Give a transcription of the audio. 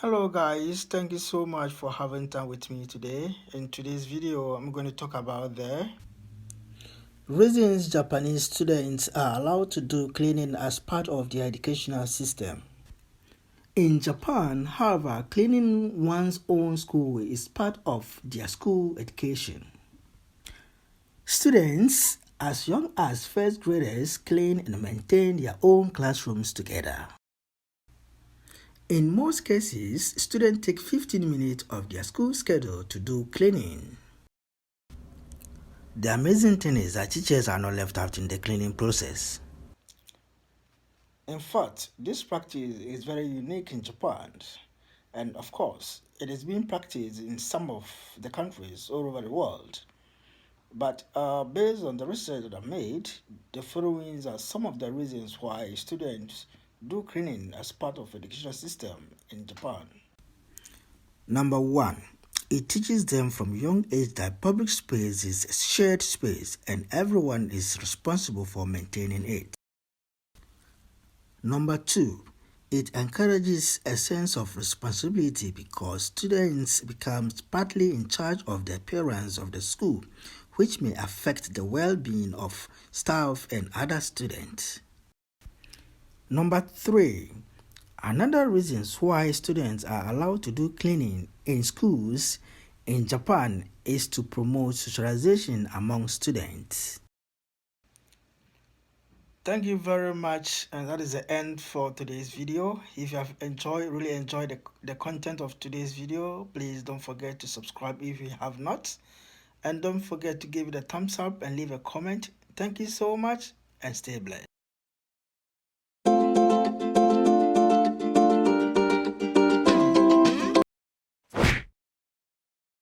Hello guys, thank you so much for having time with me today. In today's video, I'm going to talk about the reasons Japanese students are allowed to do cleaning as part of their educational system. In Japan, however, cleaning one's own school is part of their school education. Students as young as first graders clean and maintain their own classrooms together. In most cases, students take 15 minutes of their school schedule to do cleaning. The amazing thing is that teachers are not left out in the cleaning process. In fact, this practice is very unique in Japan, and of course, it is being practiced in some of the countries all over the world. But based on the research that I made, the following are some of the reasons why students do cleaning as part of the education system in Japan. Number 1. It teaches them from young age that public space is a shared space and everyone is responsible for maintaining it. Number 2. It encourages a sense of responsibility because students become partly in charge of the appearance of the school, which may affect the well-being of staff and other students. Number 3. Another reason why students are allowed to do cleaning in schools in Japan is to promote socialization among students. Thank you very much, and that is the end for today's video. If you have really enjoyed the content of today's video, please don't forget to subscribe if you have not, and don't forget to give it a thumbs up and leave a comment. Thank you so much and stay blessed.